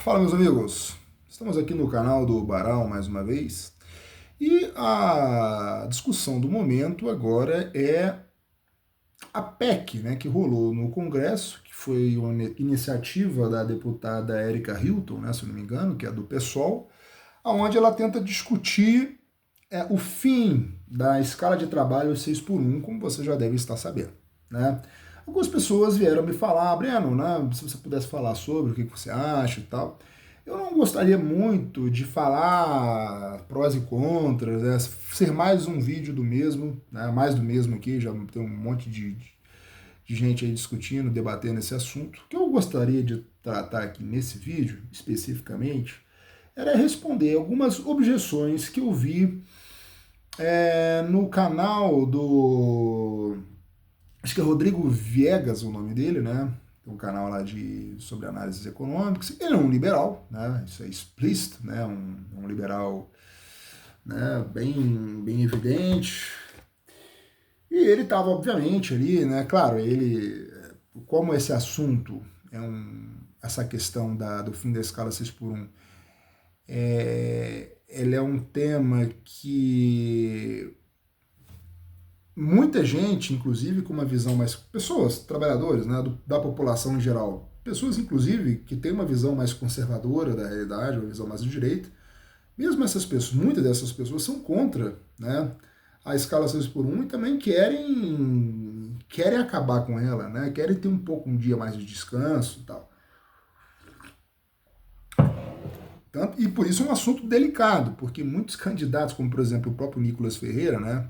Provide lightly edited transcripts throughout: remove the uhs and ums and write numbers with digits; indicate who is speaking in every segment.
Speaker 1: Fala, meus amigos. Estamos aqui no canal do Baral mais uma vez. E a discussão do momento agora é a PEC, né, que rolou no Congresso, que foi uma iniciativa da deputada Erika Hilton, né, se eu não me engano, que é do PSOL, onde ela tenta discutir o fim da escala de trabalho 6 por um, como você já deve estar sabendo, né? Algumas pessoas vieram me falar, Breno, né, se você pudesse falar sobre o que você acha e tal. Eu não gostaria muito de falar prós e contras, né, ser mais um vídeo do mesmo, né, mais do mesmo aqui, já tem um monte de gente aí discutindo, debatendo esse assunto. O que eu gostaria de tratar aqui nesse vídeo, especificamente, era responder algumas objeções que eu vi no canal do... Acho que é Rodrigo Viegas o nome dele, né? Tem um canal lá sobre análises econômicas. Ele é um liberal, né? Isso é explícito, né? Um liberal, né? Bem evidente. E ele estava, obviamente, ali, né? Claro, como esse assunto essa questão do fim da escala 6 por um, ele é um tema que muita gente, inclusive com uma visão mais... Pessoas, trabalhadores, né, da população em geral, pessoas, inclusive, que têm uma visão mais conservadora da realidade, uma visão mais de direita, mesmo essas pessoas, muitas dessas pessoas são contra, né, a escala 6 por um e também querem acabar com ela, né, querem ter um dia mais de descanso e tal. E por isso é um assunto delicado, porque muitos candidatos, como por exemplo o próprio Nicolas Ferreira, né,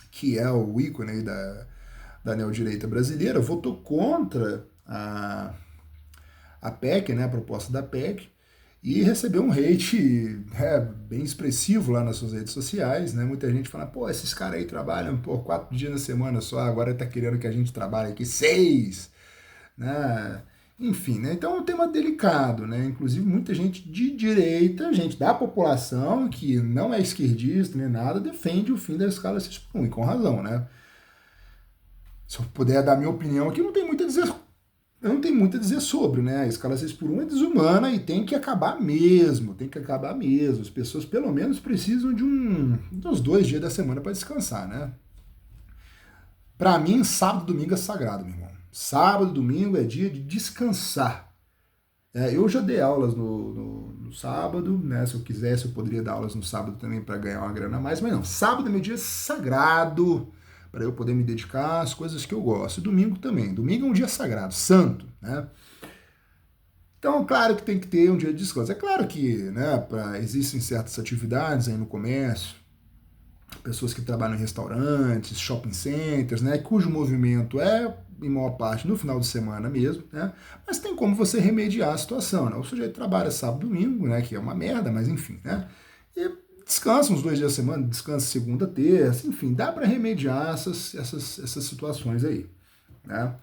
Speaker 1: que é o ícone aí da neodireita brasileira, votou contra a PEC, né, a proposta da PEC, e recebeu um hate bem expressivo lá nas suas redes sociais, né? Muita gente fala, pô, esses caras aí trabalham 4 dias na semana só, agora tá querendo que a gente trabalhe aqui 6, né? Enfim, né? Então é um tema delicado, né? Inclusive muita gente de direita, gente da população que não é esquerdista nem nada, defende o fim da escala 6 por 1, e com razão, né? Se eu puder dar minha opinião aqui, não tem muito a dizer, não tem muito a dizer sobre, né? A escala 6 por 1 é desumana e tem que acabar mesmo, tem que acabar mesmo. As pessoas pelo menos precisam dos 2 dias da semana para descansar, né? Para mim, sábado e domingo é sagrado, meu irmão. Sábado e domingo é dia de descansar. Eu já dei aulas no sábado, né? Se eu quisesse, eu poderia dar aulas no sábado também para ganhar uma grana a mais, mas não. Sábado é meu dia sagrado para eu poder me dedicar às coisas que eu gosto. E domingo também. Domingo é um dia sagrado, santo, né? Então, claro que tem que ter um dia de descanso. É claro que, né, existem certas atividades aí no comércio, pessoas que trabalham em restaurantes, shopping centers, né, cujo movimento é, em maior parte, no final de semana mesmo, né, mas tem como você remediar a situação, né, o sujeito trabalha sábado e domingo, né, que é uma merda, mas enfim, né, e descansa uns 2 dias da semana, descansa segunda, terça, enfim, dá para remediar essas situações aí, né.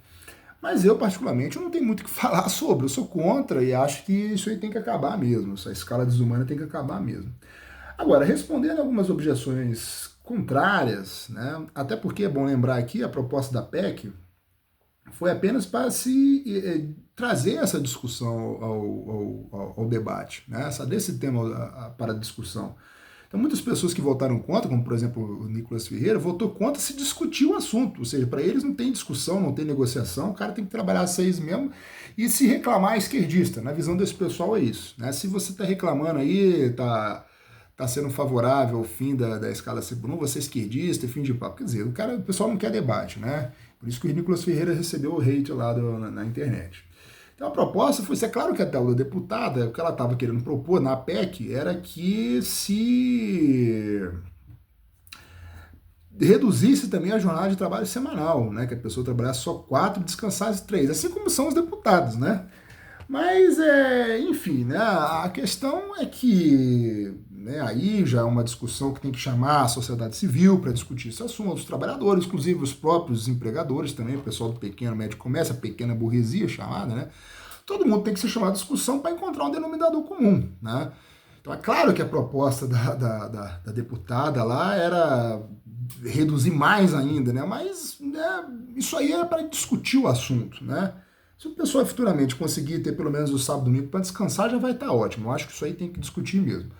Speaker 1: Mas eu, particularmente, eu não tenho muito o que falar sobre, eu sou contra e acho que isso aí tem que acabar mesmo, essa escala desumana tem que acabar mesmo. Agora, respondendo algumas objeções contrárias, né, até porque é bom lembrar aqui, a proposta da PEC foi apenas para trazer essa discussão ao debate, né, desse tema para a discussão. Então, muitas pessoas que votaram contra, como por exemplo o Nicolas Ferreira, votou contra se discutir o assunto. Ou seja, para eles não tem discussão, não tem negociação, o cara tem que trabalhar 6 mesmo e se reclamar é esquerdista. Na visão desse pessoal é isso, né? Se você está reclamando aí, tá sendo favorável ao fim da escala 6 por 1, você é esquerdista, fim de papo. Quer dizer, o pessoal não quer debate, né? Por isso que o Nicolas Ferreira recebeu o hate lá na internet. Então a proposta foi, é claro que até a deputada, o que ela estava querendo propor na PEC era que se reduzisse também a jornada de trabalho semanal, né? Que a pessoa trabalhasse só 4 e descansasse 3, assim como são os deputados, né? Mas, enfim, né, a questão é que, né, aí já é uma discussão que tem que chamar a sociedade civil para discutir esse assunto, os trabalhadores, inclusive os próprios empregadores também, o pessoal do pequeno, médio comércio, a pequena burguesia chamada, né? Todo mundo tem que ser chamado à discussão para encontrar um denominador comum, né? Então é claro que a proposta da deputada lá era reduzir mais ainda, né? Mas né, isso aí é para discutir o assunto, né? Se o pessoal futuramente conseguir ter pelo menos o sábado e domingo para descansar, já vai estar ótimo. Eu acho que isso aí tem que discutir mesmo.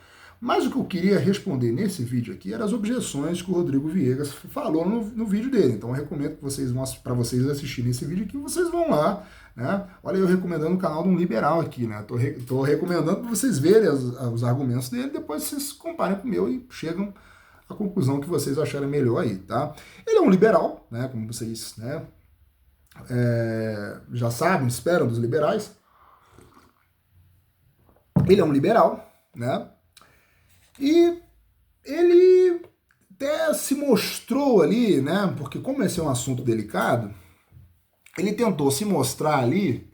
Speaker 1: Mas o que eu queria responder nesse vídeo aqui eram as objeções que o Rodrigo Viegas falou no vídeo dele. Então eu recomendo que vocês para vocês assistirem esse vídeo aqui, vocês vão lá, né? Olha, eu recomendando o canal de um liberal aqui, né? Tô recomendando para vocês verem os argumentos dele, depois vocês comparem com o meu e chegam à conclusão que vocês acharem melhor aí, tá? Ele é um liberal, né? Como vocês, né? Já sabem, esperam dos liberais. Ele é um liberal, né? E ele até se mostrou ali, né? Porque como esse é um assunto delicado, ele tentou se mostrar ali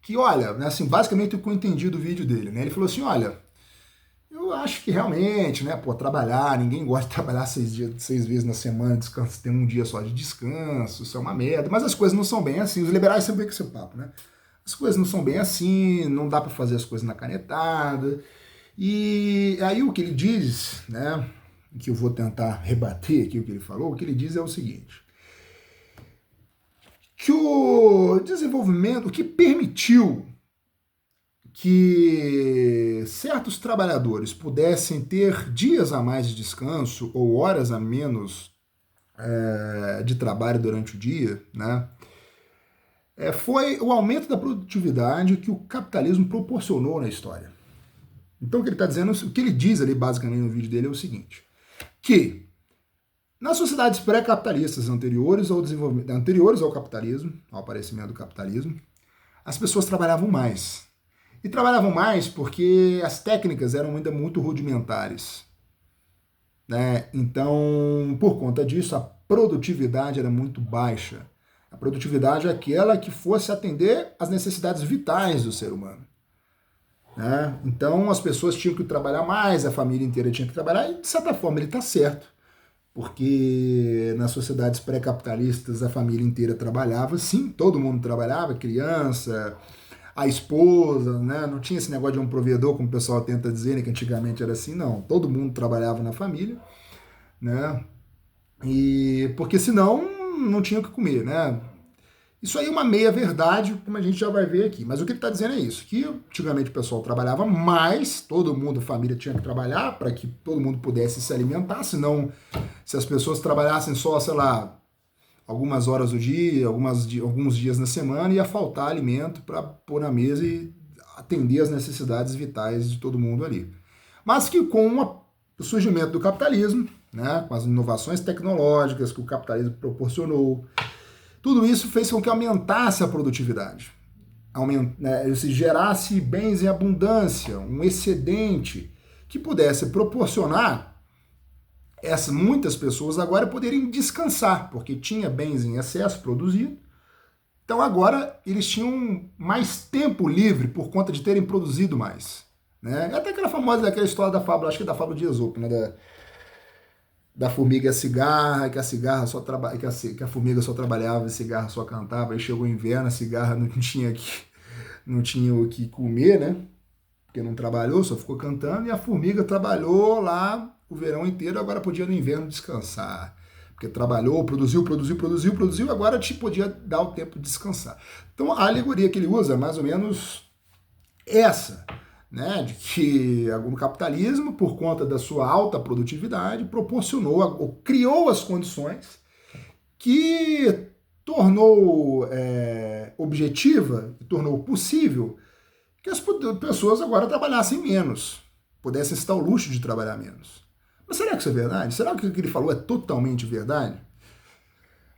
Speaker 1: que, olha, né, assim, basicamente o que eu entendi do vídeo dele, né? Ele falou assim, olha, eu acho que realmente, né, pô, trabalhar, ninguém gosta de trabalhar 6 vezes na semana, descanso, tem um dia só de descanso, isso é uma merda, mas as coisas não são bem assim, os liberais sempre vêm com esse papo, né? As coisas não são bem assim, não dá para fazer as coisas na canetada, e aí o que ele diz, né, que eu vou tentar rebater aqui o que ele falou, o que ele diz é o seguinte, que o desenvolvimento, o que permitiu que certos trabalhadores pudessem ter dias a mais de descanso ou horas a menos de trabalho durante o dia, né? Foi o aumento da produtividade que o capitalismo proporcionou na história. Então o que ele está dizendo, o que ele diz ali basicamente no vídeo dele é o seguinte, que nas sociedades pré-capitalistas anteriores ao desenvolvimento, anteriores ao capitalismo, ao aparecimento do capitalismo, as pessoas trabalhavam mais. E trabalhavam mais porque as técnicas eram ainda muito rudimentares, né? Então, por conta disso, a produtividade era muito baixa. A produtividade é aquela que fosse atender às necessidades vitais do ser humano, né? Então, as pessoas tinham que trabalhar mais, a família inteira tinha que trabalhar, e de certa forma ele está certo, porque nas sociedades pré-capitalistas a família inteira trabalhava, sim, todo mundo trabalhava, criança, a esposa, né? Não tinha esse negócio de um provedor, como o pessoal tenta dizer, né? Que antigamente era assim, não. Todo mundo trabalhava na família, né? E porque senão não tinha o que comer, né? Isso aí é uma meia-verdade, como a gente já vai ver aqui. Mas o que ele está dizendo é isso, que antigamente o pessoal trabalhava mais, todo mundo, a família tinha que trabalhar para que todo mundo pudesse se alimentar, senão se as pessoas trabalhassem só, sei lá, algumas horas do dia, alguns dias na semana, ia faltar alimento para pôr na mesa e atender as necessidades vitais de todo mundo ali. Mas que com o surgimento do capitalismo, né, com as inovações tecnológicas que o capitalismo proporcionou, tudo isso fez com que aumentasse a produtividade, se gerasse bens em abundância, um excedente que pudesse proporcionar muitas pessoas agora poderem descansar, porque tinha bens em excesso produzido. Então agora eles tinham mais tempo livre por conta de terem produzido mais, né? Até aquela história da fábula, acho que é da fábula de Esopo, né? Da formiga e a cigarra, que a cigarra só que a formiga só trabalhava e a cigarra só cantava. Aí chegou o inverno, a cigarra não tinha o que comer, né? Porque não trabalhou, só ficou cantando, e a formiga trabalhou lá o verão inteiro, agora podia no inverno descansar. Porque trabalhou, produziu, agora te podia dar o tempo de descansar. Então a alegoria que ele usa é mais ou menos essa, né? De que o capitalismo, por conta da sua alta produtividade, proporcionou, ou criou as condições que tornou objetiva, tornou possível que as pessoas agora trabalhassem menos, pudessem se dar o luxo de trabalhar menos. Mas será que isso é verdade? Será que o que ele falou é totalmente verdade?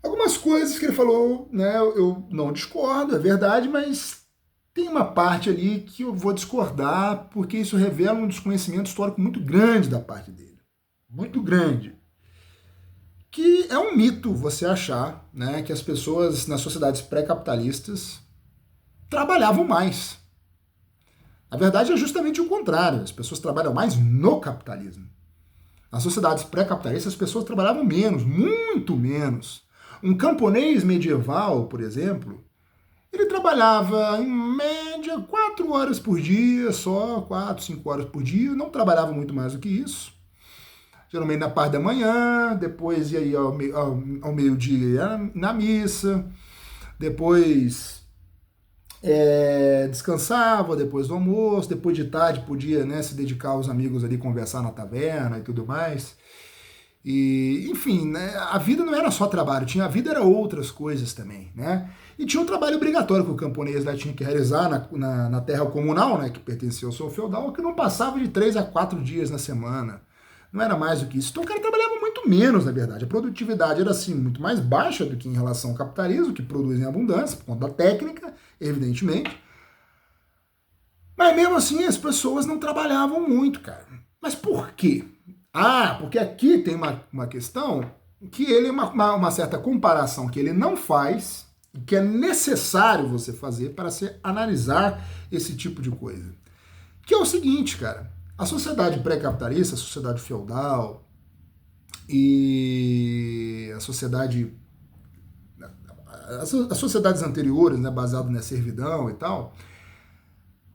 Speaker 1: Algumas coisas que ele falou, né, eu não discordo, é verdade, mas tem uma parte ali que eu vou discordar, porque isso revela um desconhecimento histórico muito grande da parte dele. Muito grande. Que é um mito você achar, né, que as pessoas nas sociedades pré-capitalistas trabalhavam mais. Na verdade, é justamente o contrário. As pessoas trabalham mais no capitalismo. Nas sociedades pré-capitalistas, as pessoas trabalhavam menos, muito menos. Um camponês medieval, por exemplo, ele trabalhava em média 4 horas por dia, só 4, 5 horas por dia, não trabalhava muito mais do que isso. Geralmente na parte da manhã, depois ia ao meio-dia na missa, depois Descansava depois do almoço, depois de tarde podia, né, se dedicar aos amigos ali, conversar na taverna e tudo mais. E, enfim, né, a vida não era só trabalho, a vida era outras coisas também, né? E tinha um trabalho obrigatório que o camponês lá tinha que realizar na terra comunal, né, que pertencia ao seu feudal, que não passava de 3 a 4 dias na semana. Não era mais do que isso. Então o cara trabalhava muito menos, na verdade. A produtividade era, assim, muito mais baixa do que em relação ao capitalismo, que produz em abundância, por conta da técnica, evidentemente. Mas mesmo assim, as pessoas não trabalhavam muito, cara. Mas por quê? Ah, porque aqui tem uma questão que ele é uma certa comparação que ele não faz, e que é necessário você fazer para se analisar esse tipo de coisa. Que é o seguinte, cara, a sociedade pré-capitalista, a sociedade feudal e a sociedade, as sociedades anteriores, né, baseadas na servidão e tal,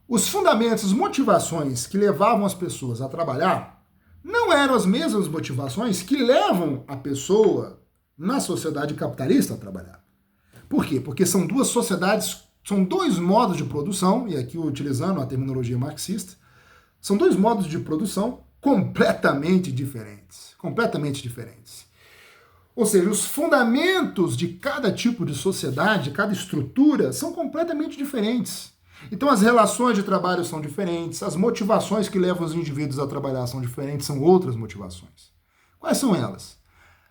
Speaker 1: os fundamentos, as motivações que levavam as pessoas a trabalhar não eram as mesmas motivações que levam a pessoa na sociedade capitalista a trabalhar. Por quê? Porque são duas sociedades, são dois modos de produção, e aqui utilizando a terminologia marxista, são dois modos de produção completamente diferentes. Completamente diferentes. Ou seja, os fundamentos de cada tipo de sociedade, de cada estrutura, são completamente diferentes. Então as relações de trabalho são diferentes, as motivações que levam os indivíduos a trabalhar são diferentes, são outras motivações. Quais são elas?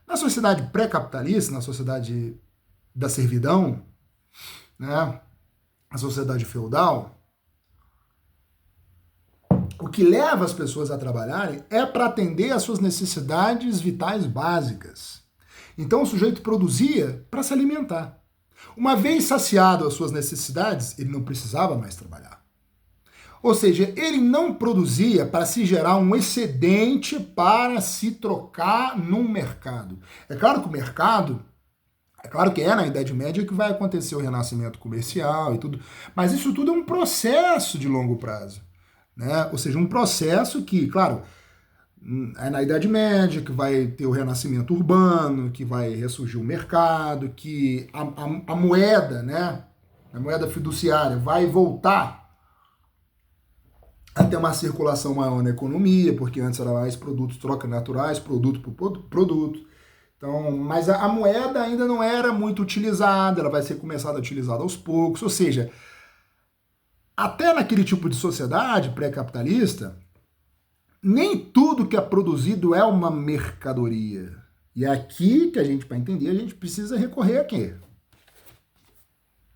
Speaker 1: Na sociedade pré-capitalista, na sociedade da servidão, né, a sociedade feudal, o que leva as pessoas a trabalharem é para atender às suas necessidades vitais básicas. Então o sujeito produzia para se alimentar. Uma vez saciado as suas necessidades, ele não precisava mais trabalhar. Ou seja, ele não produzia para se gerar um excedente para se trocar num mercado. É claro que o mercado, é claro que é na Idade Média que vai acontecer o renascimento comercial e tudo, mas isso tudo é um processo de longo prazo, né? Ou seja, um processo que, claro, é na Idade Média que vai ter o renascimento urbano, que vai ressurgir o mercado, que a moeda, né, a moeda fiduciária vai voltar a ter uma circulação maior na economia, porque antes era mais produtos, trocas naturais, produto por produto. Então, mas a moeda ainda não era muito utilizada, ela vai ser começada a utilizada aos poucos, ou seja, até naquele tipo de sociedade pré-capitalista, nem tudo que é produzido é uma mercadoria. E é aqui que a gente, para entender, a gente precisa recorrer a quê?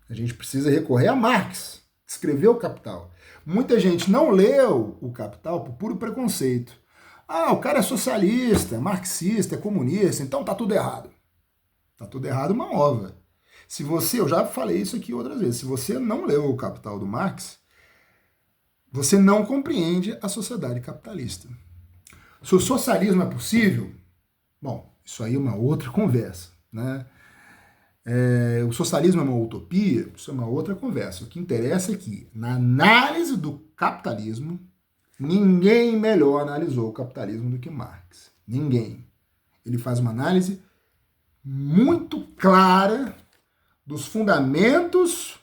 Speaker 1: A gente precisa recorrer a Marx, que escreveu o Capital. Muita gente não leu o Capital por puro preconceito. Ah, o cara é socialista, é marxista, é comunista, então tá tudo errado. Tá tudo errado uma ova. Se você, eu já falei isso aqui outras vezes, se você não leu o Capital do Marx, você não compreende a sociedade capitalista. Se o socialismo é possível, bom, isso aí é uma outra conversa, né? O socialismo é uma utopia, isso é uma outra conversa. O que interessa é que, na análise do capitalismo, ninguém melhor analisou o capitalismo do que Marx. Ninguém. Ele faz uma análise muito clara dos fundamentos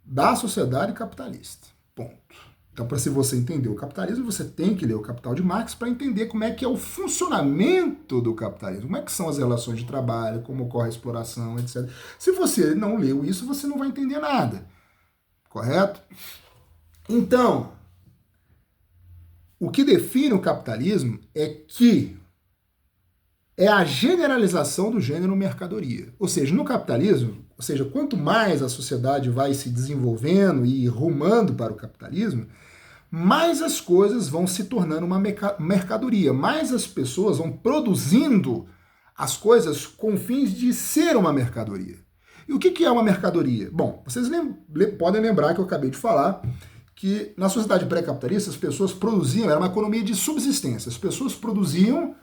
Speaker 1: da sociedade capitalista. Ponto. Então, para se você entender o capitalismo, você tem que ler o Capital de Marx para entender como é que é o funcionamento do capitalismo, como é que são as relações de trabalho, como ocorre a exploração, etc. Se você não leu isso, você não vai entender nada. Correto? Então, o que define o capitalismo é que é a generalização do gênero mercadoria. Ou seja, no capitalismo, ou seja, quanto mais a sociedade vai se desenvolvendo e rumando para o capitalismo, mais as coisas vão se tornando uma mercadoria, mais as pessoas vão produzindo as coisas com fins de ser uma mercadoria. E o que é uma mercadoria? Bom, vocês podem lembrar que eu acabei de falar que na sociedade pré-capitalista as pessoas produziam, era uma economia de subsistência, as pessoas produziam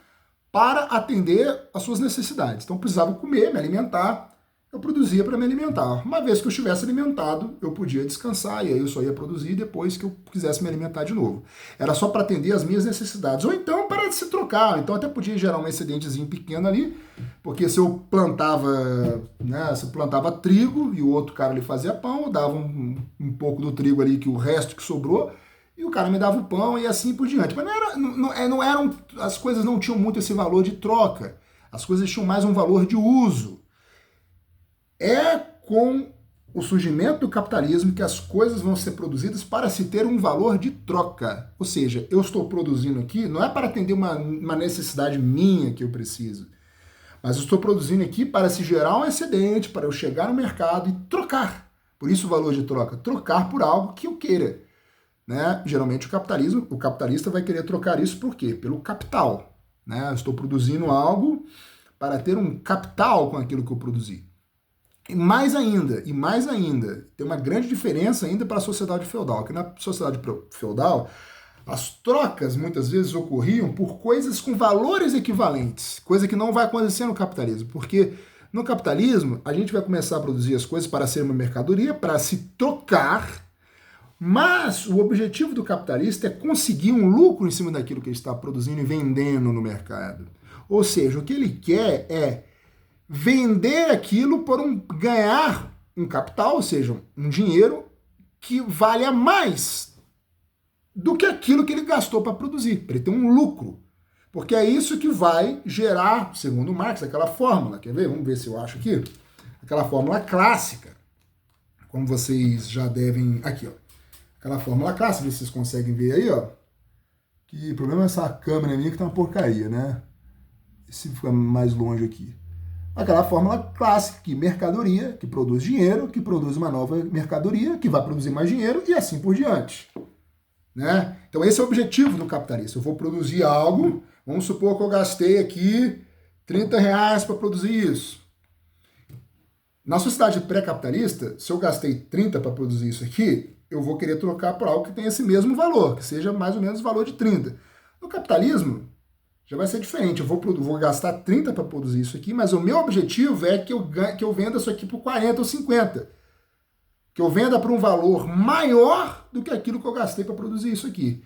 Speaker 1: para atender às suas necessidades. Então eu precisava comer, me alimentar, eu produzia para me alimentar. Uma vez que eu estivesse alimentado, eu podia descansar, e aí eu só ia produzir depois que eu quisesse me alimentar de novo. Era só para atender às minhas necessidades, ou então para se trocar. Então até podia gerar um excedentezinho pequeno ali, porque se eu plantava, né, se eu plantava trigo e o outro cara ali fazia pão, eu dava um pouco do trigo ali, que o resto que sobrou, e o cara me dava o pão e assim por diante. Mas não eram, as coisas não tinham muito esse valor de troca. As coisas tinham mais um valor de uso. É com o surgimento do capitalismo que as coisas vão ser produzidas para se ter um valor de troca. Ou seja, eu estou produzindo aqui, não é para atender uma necessidade minha que eu preciso, mas eu estou produzindo aqui para se gerar um excedente, para eu chegar no mercado e trocar. Por isso o valor de troca, trocar por algo que eu queira. Né? Geralmente o capitalista vai querer trocar isso por quê? Pelo capital. Né? Eu estou produzindo algo para ter um capital com aquilo que eu produzi. E mais ainda, tem uma grande diferença ainda para a sociedade feudal, que na sociedade feudal, as trocas muitas vezes ocorriam por coisas com valores equivalentes, coisa que não vai acontecer no capitalismo, porque no capitalismo a gente vai começar a produzir as coisas para ser uma mercadoria, para se trocar, mas o objetivo do capitalista é conseguir um lucro em cima daquilo que ele está produzindo e vendendo no mercado. Ou seja, o que ele quer é vender aquilo por ganhar um capital, ou seja, um dinheiro que valha mais do que aquilo que ele gastou para produzir, para ele ter um lucro. Porque é isso que vai gerar, segundo Marx, aquela fórmula. Quer ver? Vamos ver se eu acho aqui. Aquela fórmula clássica. Como vocês já devem... Aqui, ó. Aquela fórmula clássica, vocês conseguem ver aí, ó. Que o problema é essa câmera minha que tá uma porcaria, né? Se ficar mais longe aqui. Aquela fórmula clássica, que mercadoria, que produz dinheiro, que produz uma nova mercadoria, que vai produzir mais dinheiro e assim por diante. Né? Então esse é o objetivo do capitalista. Eu vou produzir algo, vamos supor que eu gastei aqui R$30 para produzir isso. Na sociedade pré-capitalista, se eu gastei 30 para produzir isso aqui, eu vou querer trocar por algo que tenha esse mesmo valor, que seja mais ou menos o valor de 30. No capitalismo, já vai ser diferente. Eu vou gastar 30 para produzir isso aqui, mas o meu objetivo é que eu venda isso aqui por 40 ou 50. Que eu venda por um valor maior do que aquilo que eu gastei para produzir isso aqui.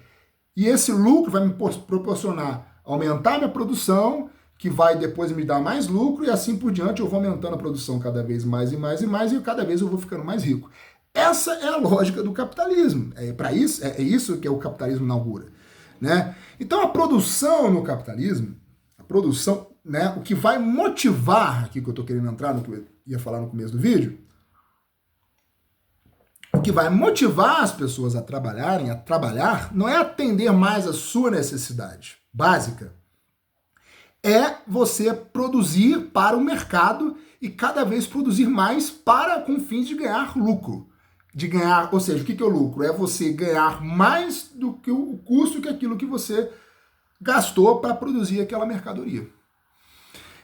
Speaker 1: E esse lucro vai me proporcionar aumentar minha produção, que vai depois me dar mais lucro, e assim por diante eu vou aumentando a produção cada vez mais e mais e mais, e cada vez eu vou ficando mais rico. Essa é a lógica do capitalismo. É isso que o capitalismo inaugura. Né? Então a produção no capitalismo, né, o que vai motivar, aqui que eu estou querendo entrar, no que eu ia falar no começo do vídeo, o que vai motivar as pessoas a trabalhar, não é atender mais a sua necessidade básica, é você produzir para o mercado e cada vez produzir mais com fins de ganhar lucro. Ou seja, o que é o lucro? É você ganhar mais do que o custo que aquilo que você gastou para produzir aquela mercadoria.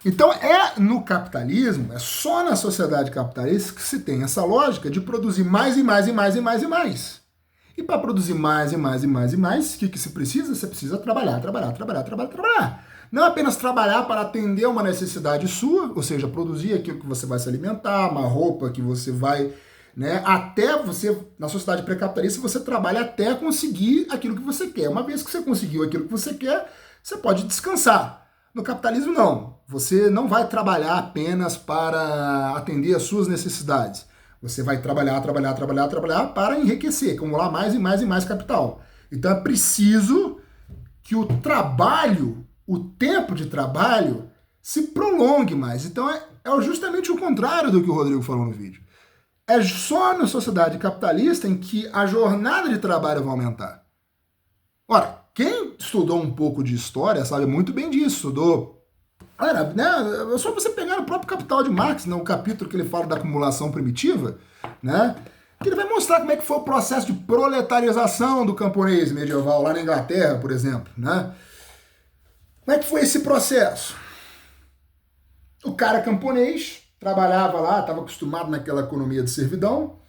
Speaker 1: Então no capitalismo, é só na sociedade capitalista que se tem essa lógica de produzir mais e mais e mais e mais e mais. E para produzir mais e mais e mais e mais, o que se precisa? Você precisa trabalhar. Não apenas trabalhar para atender uma necessidade sua, ou seja, produzir aquilo que você vai se alimentar, uma roupa que você vai... Né? Até você, na sociedade pré-capitalista, você trabalha até conseguir aquilo que você quer. Uma vez que você conseguiu aquilo que você quer, você pode descansar. No capitalismo, não. Você não vai trabalhar apenas para atender às suas necessidades. Você vai trabalhar para enriquecer, acumular mais e mais e mais capital. Então é preciso que o trabalho, o tempo de trabalho, se prolongue mais. Então é justamente o contrário do que o Rodrigo falou no vídeo. É só na sociedade capitalista em que a jornada de trabalho vai aumentar. Ora, quem estudou um pouco de história sabe muito bem disso. É só você pegar no próprio Capital de Marx, né, um capítulo que ele fala da acumulação primitiva, né, que ele vai mostrar como é que foi o processo de proletarização do camponês medieval lá na Inglaterra, por exemplo. Né? Como é que foi esse processo? O cara camponês trabalhava lá, estava acostumado naquela economia de servidão,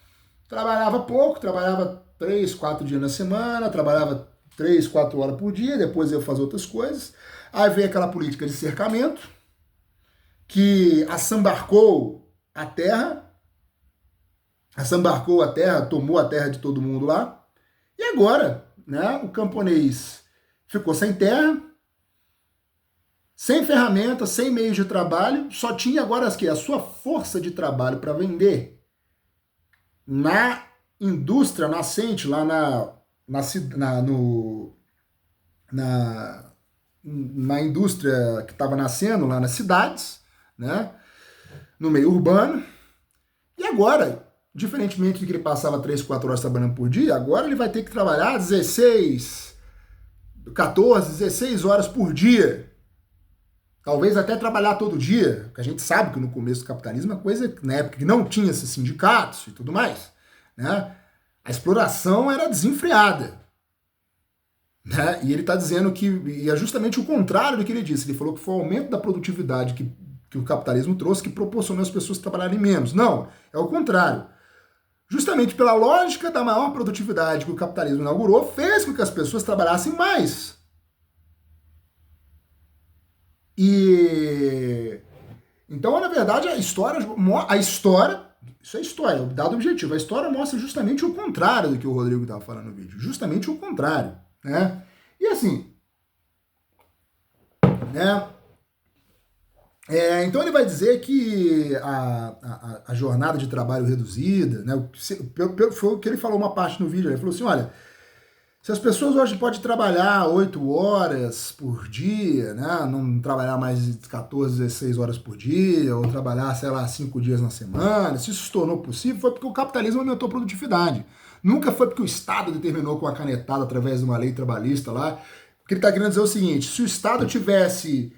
Speaker 1: trabalhava pouco, trabalhava 3, 4 dias na semana, trabalhava 3, 4 horas por dia, depois ia fazer outras coisas. Aí veio aquela política de cercamento, que assambarcou a terra, tomou a terra de todo mundo lá, e agora, né, o camponês ficou sem terra, sem ferramentas, sem meios de trabalho, só tinha agora a sua força de trabalho para vender na indústria nascente, lá na indústria que estava nascendo lá nas cidades, né, no meio urbano. E agora, diferentemente de que ele passava 3, 4 horas trabalhando por dia, agora ele vai ter que trabalhar 14, 16 horas por dia. Talvez até trabalhar todo dia, porque a gente sabe que no começo do capitalismo a coisa, na época que não tinha esses sindicatos e tudo mais, né, a exploração era desenfreada. Né? E ele está dizendo que é justamente o contrário do que ele disse. Ele falou que foi o aumento da produtividade que o capitalismo trouxe que proporcionou as pessoas trabalharem menos. Não, é o contrário. Justamente pela lógica da maior produtividade que o capitalismo inaugurou, fez com que as pessoas trabalhassem mais. E então, na verdade, isso é história, o dado objetivo. A história mostra justamente o contrário do que o Rodrigo estava falando no vídeo. Justamente o contrário. Né? E assim, né? Então ele vai dizer que a jornada de trabalho reduzida, né? Foi o que ele falou uma parte no vídeo. Ele falou assim: olha, se as pessoas hoje podem trabalhar 8 horas por dia, né? Não trabalhar mais de 14, 16 horas por dia, ou trabalhar, sei lá, 5 dias na semana, se isso se tornou possível, foi porque o capitalismo aumentou a produtividade. Nunca foi porque o Estado determinou com a canetada através de uma lei trabalhista lá. O que ele está querendo dizer é o seguinte: se o Estado tivesse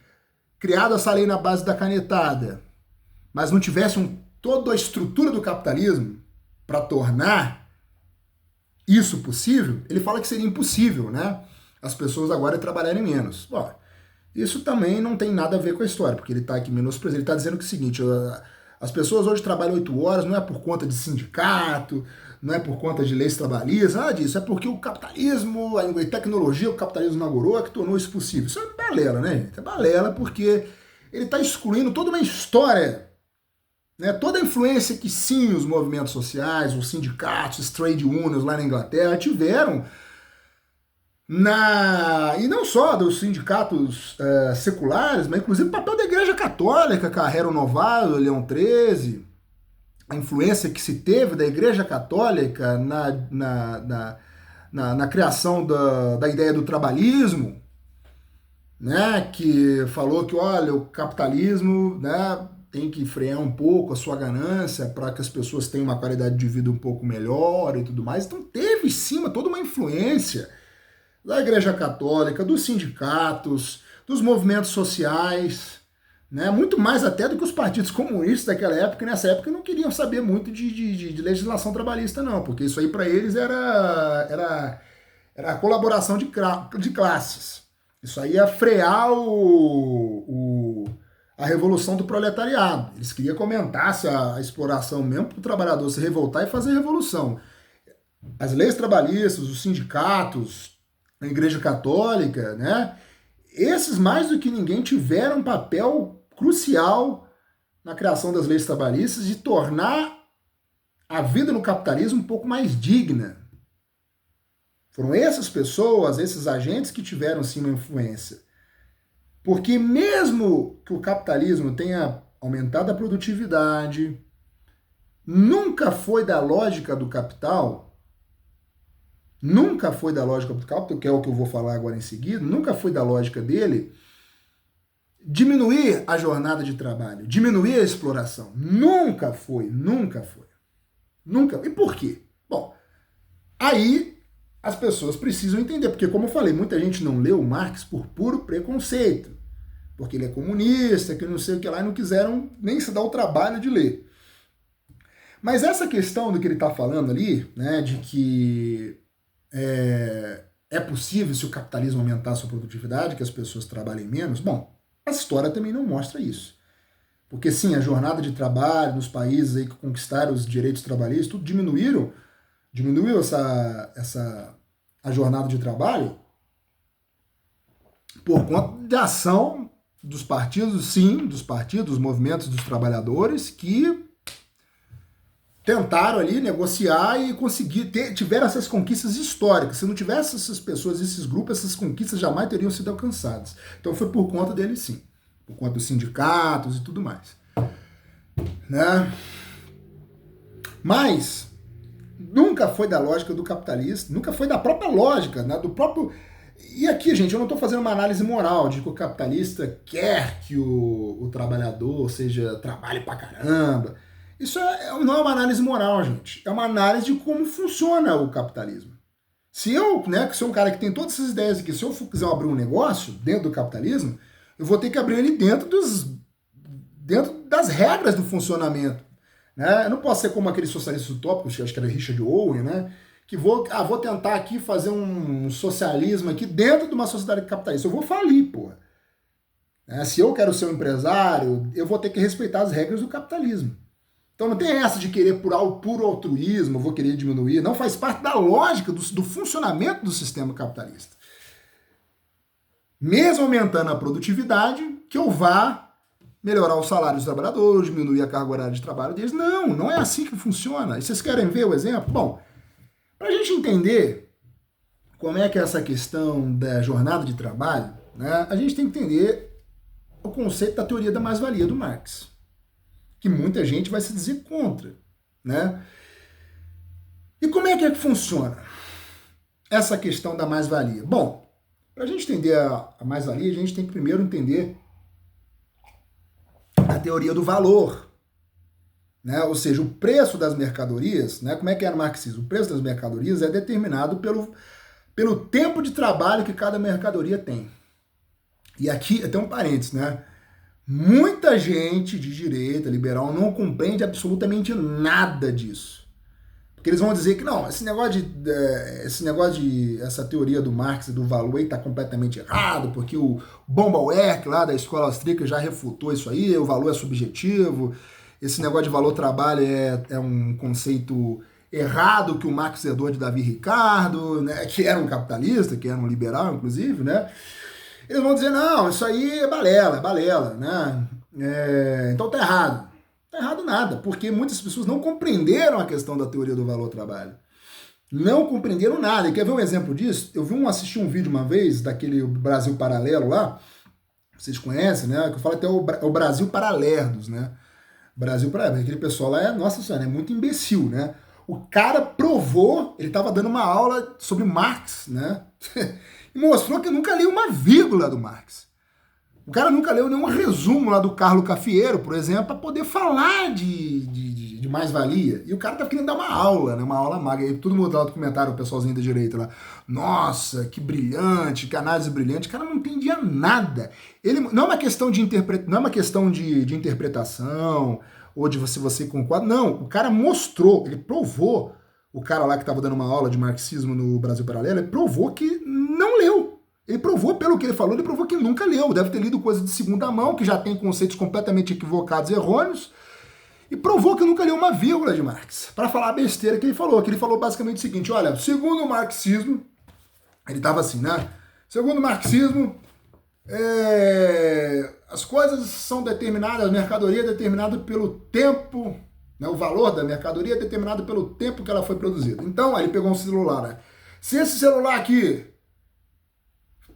Speaker 1: criado essa lei na base da canetada, mas não tivesse toda a estrutura do capitalismo para tornar isso possível, ele fala que seria impossível, né? As pessoas agora trabalharem menos. Bom, isso também não tem nada a ver com a história, porque ele está aqui menosprezando. Ele está dizendo que é o seguinte: as pessoas hoje trabalham 8 horas, não é por conta de sindicato, não é por conta de leis trabalhistas, nada disso. É porque o capitalismo, a tecnologia, o capitalismo inaugurou, é que tornou isso possível. Isso é balela, né, gente? É balela porque ele está excluindo toda uma história, né? Toda a influência que sim os movimentos sociais, os sindicatos, os trade unions lá na Inglaterra tiveram e não só dos sindicatos seculares, mas inclusive o papel da Igreja Católica, Carrero Novaro, Leão XIII, a influência que se teve da Igreja Católica na criação da ideia do trabalhismo, né, que falou que, olha, o capitalismo, né, tem que frear um pouco a sua ganância para que as pessoas tenham uma qualidade de vida um pouco melhor e tudo mais. Então teve em cima toda uma influência da Igreja Católica, dos sindicatos, dos movimentos sociais, né? Muito mais até do que os partidos comunistas daquela época, e nessa época não queriam saber muito de legislação trabalhista, não, porque isso aí para eles era a colaboração de classes. Isso aí ia frear a revolução do proletariado. Eles queriam que aumentasse a exploração mesmo para o trabalhador se revoltar e fazer revolução. As leis trabalhistas, os sindicatos, a Igreja Católica, né? Esses, mais do que ninguém, tiveram um papel crucial na criação das leis trabalhistas de tornar a vida no capitalismo um pouco mais digna. Foram essas pessoas, esses agentes que tiveram, sim, uma influência. Porque mesmo que o capitalismo tenha aumentado a produtividade, nunca foi da lógica do capital, que é o que eu vou falar agora em seguida, nunca foi da lógica dele diminuir a jornada de trabalho, diminuir a exploração. Nunca foi. E por quê? Bom, aí as pessoas precisam entender, porque como eu falei, muita gente não leu Marx por puro preconceito, porque ele é comunista, que não sei o que lá, e não quiseram nem se dar o trabalho de ler. Mas essa questão do que ele está falando ali, né, de que é possível, se o capitalismo aumentar a sua produtividade, que as pessoas trabalhem menos, bom, a história também não mostra isso. Porque sim, a jornada de trabalho nos países aí que conquistaram os direitos trabalhistas, tudo diminuiu a jornada de trabalho por conta de ação dos partidos, sim, dos partidos, dos movimentos dos trabalhadores que tentaram ali negociar e conseguir tiveram essas conquistas históricas. Se não tivesse essas pessoas, esses grupos, essas conquistas jamais teriam sido alcançadas. Então foi por conta deles, sim. Por conta dos sindicatos e tudo mais. Né? Mas nunca foi da lógica do capitalista, nunca foi da própria lógica, né? Do próprio... E aqui, gente, eu não estou fazendo uma análise moral de que o capitalista quer que o trabalhador trabalhe pra caramba. Isso não é uma análise moral, gente. É uma análise de como funciona o capitalismo. Se eu, né, que sou um cara que tem todas essas ideias aqui, se eu quiser abrir um negócio dentro do capitalismo, eu vou ter que abrir ele dentro das regras do funcionamento. Né? Eu não posso ser como aqueles socialistas utópicos, que acho que era Richard Owen, né? Que vou tentar aqui fazer um socialismo aqui dentro de uma sociedade capitalista. Eu vou falir, pô. Se eu quero ser um empresário, eu vou ter que respeitar as regras do capitalismo. Então não tem essa de querer por puro altruísmo, eu vou querer diminuir. Não faz parte da lógica do funcionamento do sistema capitalista. Mesmo aumentando a produtividade, que eu vá melhorar o salário dos trabalhadores, diminuir a carga horária de trabalho deles. Não é assim que funciona. E vocês querem ver o exemplo? Bom, para a gente entender como é que é essa questão da jornada de trabalho, né, a gente tem que entender o conceito da teoria da mais-valia do Marx, que muita gente vai se dizer contra. Né? E como é que funciona essa questão da mais-valia? Bom, para a gente entender a mais-valia, a gente tem que primeiro entender a teoria do valor. Né? Ou seja, o preço das mercadorias, né? Como é que é no marxismo? O preço das mercadorias é determinado pelo tempo de trabalho que cada mercadoria tem. E aqui tem um parênteses, né? Muita gente de direita, liberal, não compreende absolutamente nada disso. Porque eles vão dizer que não, essa teoria do Marx e do valor aí está completamente errado, porque o Baumeister lá da escola austríaca já refutou isso aí, o valor é subjetivo. Esse negócio de valor-trabalho é um conceito errado que o Marx herdou de Davi Ricardo, né, que era um capitalista, que era um liberal, inclusive, né? Eles vão dizer, não, isso aí é balela, né? Então tá errado. Tá errado nada, porque muitas pessoas não compreenderam a questão da teoria do valor-trabalho. Não compreenderam nada. E quer ver um exemplo disso? Eu assisti um vídeo uma vez, daquele Brasil Paralelo lá, vocês conhecem, né? Que eu falo até o Brasil Paralerdos, né? Brasil Paralelo, aquele pessoal lá nossa senhora, é muito imbecil, né? O cara provou, ele estava dando uma aula sobre Marx, né? E mostrou que nunca leu uma vírgula do Marx. O cara nunca leu nenhum resumo lá do Carlo Cafiero, por exemplo, para poder falar de mais-valia. E o cara tá querendo dar uma aula, né? Uma aula magra. E todo mundo lá no comentário, o pessoalzinho da direita lá. Nossa, que brilhante, que análise brilhante. O cara não entendia nada. Ele, não é uma questão de interpretação, ou de você concorda. Não, o cara mostrou, ele provou, o cara lá que estava dando uma aula de marxismo no Brasil Paralelo, ele provou que não leu. Ele provou, pelo que ele falou, ele provou que nunca leu. Deve ter lido coisa de segunda mão, que já tem conceitos completamente equivocados e errôneos. E provou que nunca leu uma vírgula de Marx. Para falar a besteira que ele falou. Que ele falou basicamente o seguinte, olha, segundo o marxismo, ele estava assim, né? Segundo o marxismo, as coisas são determinadas, a mercadoria é determinada pelo tempo, né? O valor da mercadoria é determinado pelo tempo que ela foi produzida. Então, aí ele pegou um celular, né? Se esse celular aqui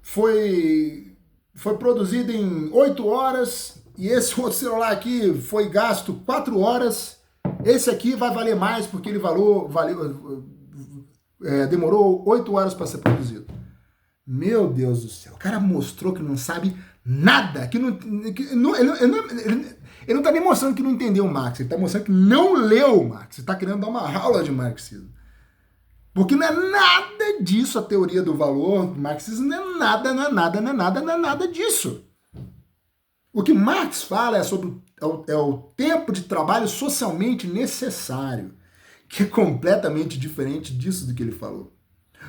Speaker 1: foi produzido em 8 horas e esse outro celular aqui foi gasto 4 horas, esse aqui vai valer mais porque ele demorou 8 horas para ser produzido. Meu Deus do céu, o cara mostrou que não sabe nada, ele não está nem mostrando que não entendeu o Marx, ele está mostrando que não leu o Marx, ele está querendo dar uma aula de marxismo. Porque não é nada disso a teoria do valor, marxismo não é nada disso. O que Marx fala é sobre o tempo de trabalho socialmente necessário, que é completamente diferente disso do que ele falou.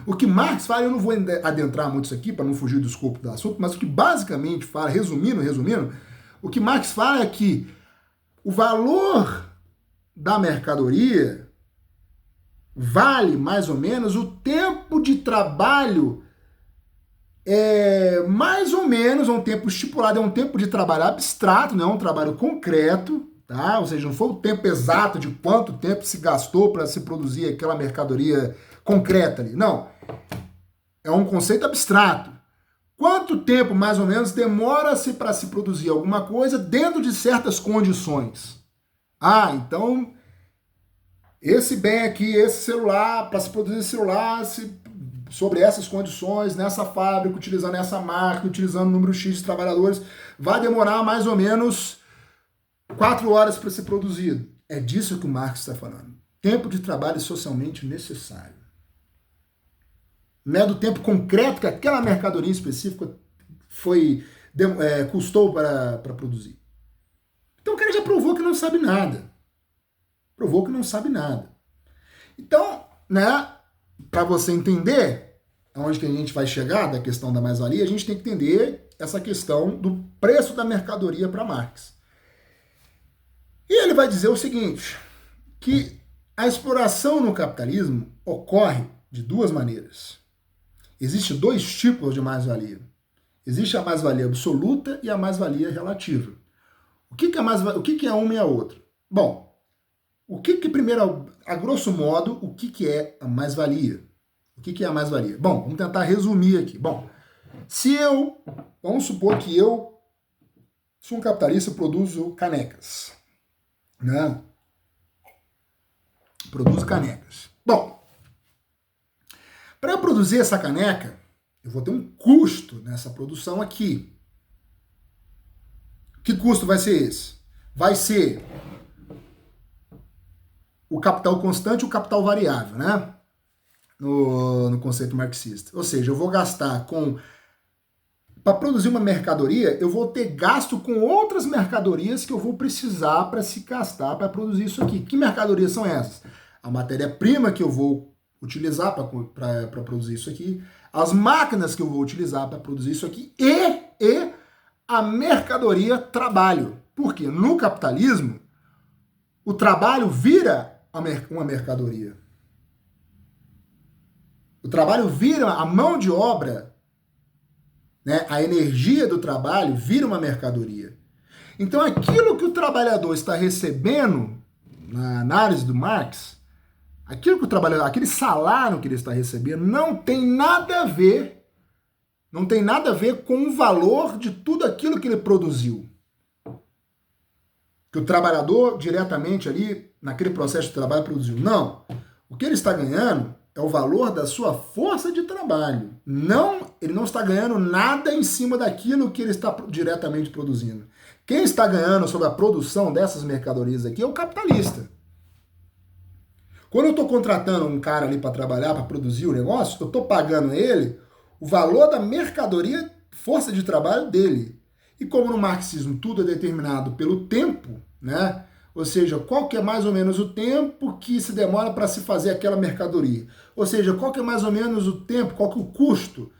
Speaker 1: O que Marx fala, eu não vou adentrar muito isso aqui para não fugir do escopo do assunto, mas o que basicamente fala, resumindo, o que Marx fala é que o valor da mercadoria vale mais ou menos o tempo de trabalho, mais ou menos, é um tempo estipulado, é um tempo de trabalho abstrato, não é um trabalho concreto, tá? Ou seja, não foi o tempo exato de quanto tempo se gastou para se produzir aquela mercadoria concreta ali. Não. É um conceito abstrato. Quanto tempo, mais ou menos, demora-se para se produzir alguma coisa dentro de certas condições? Ah, então, esse bem aqui, esse celular, para se produzir esse celular, sobre essas condições, nessa fábrica, utilizando essa marca, utilizando o número X de trabalhadores, vai demorar mais ou menos 4 horas para ser produzido. É disso que o Marx está falando. Tempo de trabalho socialmente necessário. Não é do tempo concreto que aquela mercadoria específica custou para produzir. Então o cara já provou que não sabe nada. Provou que não sabe nada. Então, né, para você entender aonde que a gente vai chegar da questão da mais-valia, a gente tem que entender essa questão do preço da mercadoria para Marx. E ele vai dizer o seguinte, que a exploração no capitalismo ocorre de duas maneiras. Existem 2 tipos de mais-valia. Existe a mais-valia absoluta e a mais-valia relativa. O que é uma e a outra? Bom, primeiro, a grosso modo, o que é a mais-valia? O que é a mais-valia? Bom, vamos tentar resumir aqui. Bom, vamos supor que eu sou um capitalista e produzo canecas, né? Produzo canecas. Bom, para eu produzir essa caneca, eu vou ter um custo nessa produção aqui. Que custo vai ser esse? Vai ser o capital constante e o capital variável, né? No conceito marxista. Ou seja, eu vou gastar para produzir uma mercadoria, eu vou ter gasto com outras mercadorias que eu vou precisar para se gastar para produzir isso aqui. Que mercadorias são essas? A matéria-prima que eu vou utilizar para produzir isso aqui, as máquinas que eu vou utilizar para produzir isso aqui e a mercadoria trabalho. Porque no capitalismo, o trabalho vira uma mercadoria. O trabalho vira a mão de obra, né? A energia do trabalho vira uma mercadoria. Então aquilo que o trabalhador está recebendo, na análise do Marx, aquele salário que ele está recebendo não tem nada a ver com o valor de tudo aquilo que ele produziu. Que o trabalhador diretamente ali, naquele processo de trabalho, produziu. Não. O que ele está ganhando é o valor da sua força de trabalho. Ele não está ganhando nada em cima daquilo que ele está diretamente produzindo. Quem está ganhando sobre a produção dessas mercadorias aqui é o capitalista. Quando eu estou contratando um cara ali para trabalhar, para produzir o negócio, eu estou pagando ele o valor da mercadoria, força de trabalho dele. E como no marxismo tudo é determinado pelo tempo, né? Ou seja, qual que é mais ou menos o tempo que se demora para se fazer aquela mercadoria? Ou seja, qual que é mais ou menos o tempo, qual que é o custo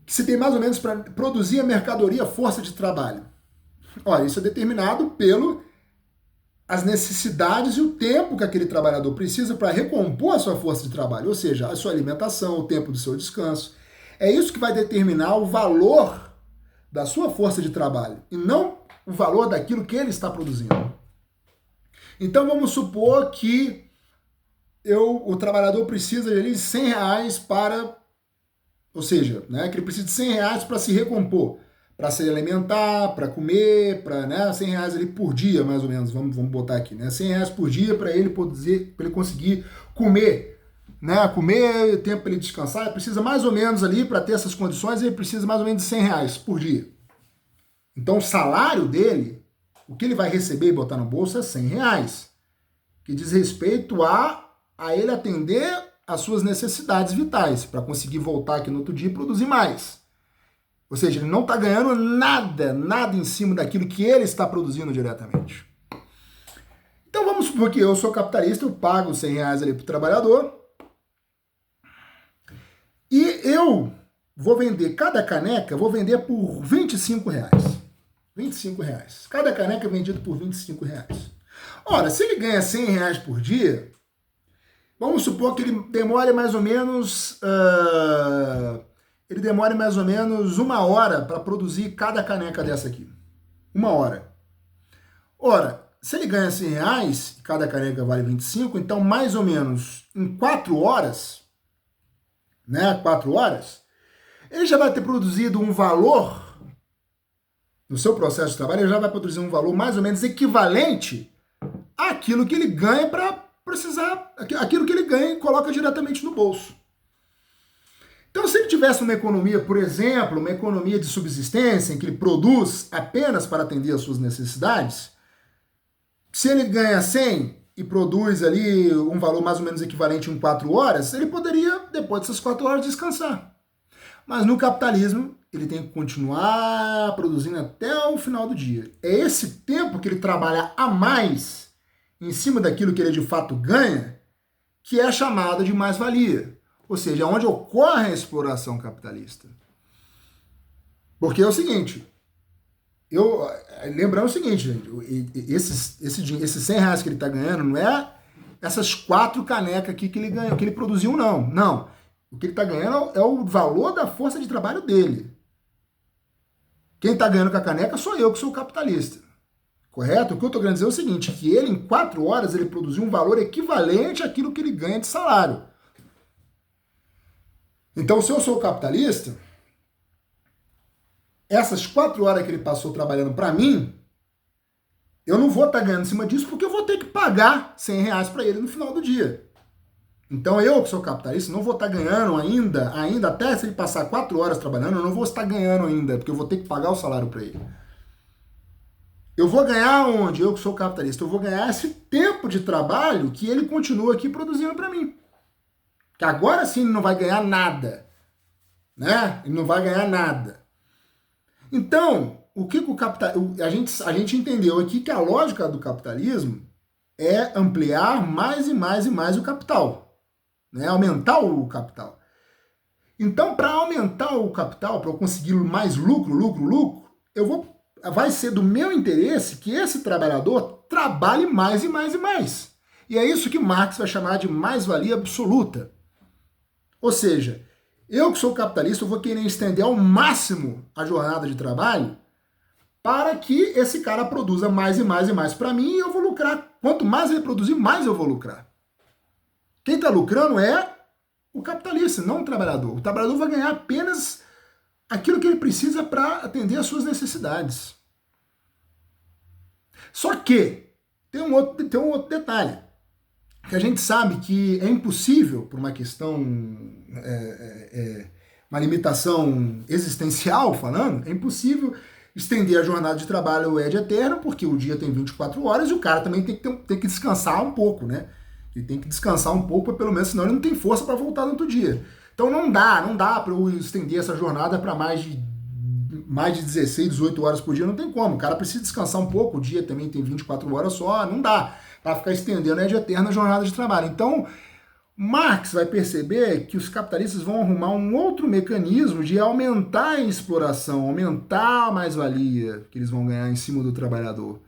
Speaker 1: que se tem mais ou menos para produzir a mercadoria, força de trabalho? Olha, isso é determinado as necessidades e o tempo que aquele trabalhador precisa para recompor a sua força de trabalho, ou seja, a sua alimentação, o tempo do seu descanso. É isso que vai determinar o valor da sua força de trabalho e não o valor daquilo que ele está produzindo. Então vamos supor que o trabalhador precisa de 100 reais ou seja, né, que ele precisa de 100 reais para se recompor, para se alimentar, para comer, para, né, 100 reais ali por dia, mais ou menos, vamos botar aqui, né, 100 reais por dia para ele conseguir comer, né, comer, tempo para ele descansar, ele precisa mais ou menos ali, para ter essas condições, ele precisa mais ou menos de 100 reais por dia. Então o salário dele, o que ele vai receber e botar no bolso é 100 reais, que diz respeito a ele atender às suas necessidades vitais, para conseguir voltar aqui no outro dia e produzir mais. Ou seja, ele não está ganhando nada em cima daquilo que ele está produzindo diretamente. Então vamos supor que eu sou capitalista, eu pago 100 reais ali para o trabalhador e eu vou vender cada caneca, vou vender por 25 reais. 25 reais. Cada caneca é vendida por 25 reais. Ora, se ele ganha 100 reais por dia, vamos supor que ele demore mais ou menos... ele demora mais ou menos 1 hora para produzir cada caneca dessa aqui. 1 hora. Ora, se ele ganha R$ 100 e cada caneca vale 25, então mais ou menos em 4 horas, né, 4 horas, ele já vai ter produzido um valor, no seu processo de trabalho, ele já vai produzir um valor mais ou menos equivalente àquilo que ele ganha para precisar, aquilo que ele ganha e coloca diretamente no bolso. Então, se ele tivesse uma economia, por exemplo, uma economia de subsistência, em que ele produz apenas para atender às suas necessidades, se ele ganha 100 e produz ali um valor mais ou menos equivalente em 4 horas, ele poderia, depois dessas 4 horas, descansar. Mas no capitalismo, ele tem que continuar produzindo até o final do dia. É esse tempo que ele trabalha a mais, em cima daquilo que ele de fato ganha, que é chamado de mais-valia. Ou seja, onde ocorre a exploração capitalista. Porque é o seguinte, lembrando o seguinte, gente, esses R$ 100 que ele está ganhando não é essas 4 canecas aqui que ele ganhou, que ele produziu, não. Não. O que ele está ganhando é o valor da força de trabalho dele. Quem está ganhando com a caneca sou eu, que sou o capitalista. Correto? O que eu estou querendo dizer é o seguinte, que ele, em 4 horas, ele produziu um valor equivalente àquilo que ele ganha de salário. Então, se eu sou capitalista, essas 4 horas que ele passou trabalhando para mim, eu não vou estar ganhando em cima disso porque eu vou ter que pagar R$ 100 para ele no final do dia. Então, eu que sou capitalista, não vou estar ganhando ainda até se ele passar 4 horas trabalhando, eu não vou estar ganhando ainda, porque eu vou ter que pagar o salário para ele. Eu vou ganhar onde? Eu que sou capitalista, eu vou ganhar esse tempo de trabalho que ele continua aqui produzindo para mim. Que agora sim ele não vai ganhar nada, né? Ele não vai ganhar nada. Então, o que o a gente entendeu aqui que a lógica do capitalismo é ampliar mais e mais e mais o capital, né? Aumentar o capital. Então, para aumentar o capital, para eu conseguir mais lucro, vai ser do meu interesse que esse trabalhador trabalhe mais e mais e mais. E é isso que Marx vai chamar de mais-valia absoluta. Ou seja, eu que sou capitalista, eu vou querer estender ao máximo a jornada de trabalho para que esse cara produza mais e mais e mais para mim e eu vou lucrar. Quanto mais ele produzir, mais eu vou lucrar. Quem está lucrando é o capitalista, não o trabalhador. O trabalhador vai ganhar apenas aquilo que ele precisa para atender às suas necessidades. Só que tem um outro detalhe. Que a gente sabe que é impossível, por uma questão, uma limitação existencial falando, é impossível estender a jornada de trabalho ad eterno, porque o dia tem 24 horas e o cara também tem que descansar um pouco, né? Ele tem que descansar um pouco, pelo menos, senão ele não tem força para voltar no outro dia. Então não dá para eu estender essa jornada para mais de 16, 18 horas por dia, não tem como. O cara precisa descansar um pouco, o dia também tem 24 horas só, não dá para ficar estendendo ad eterno a jornada de trabalho. Então, Marx vai perceber que os capitalistas vão arrumar um outro mecanismo de aumentar a exploração, aumentar a mais-valia que eles vão ganhar em cima do trabalhador,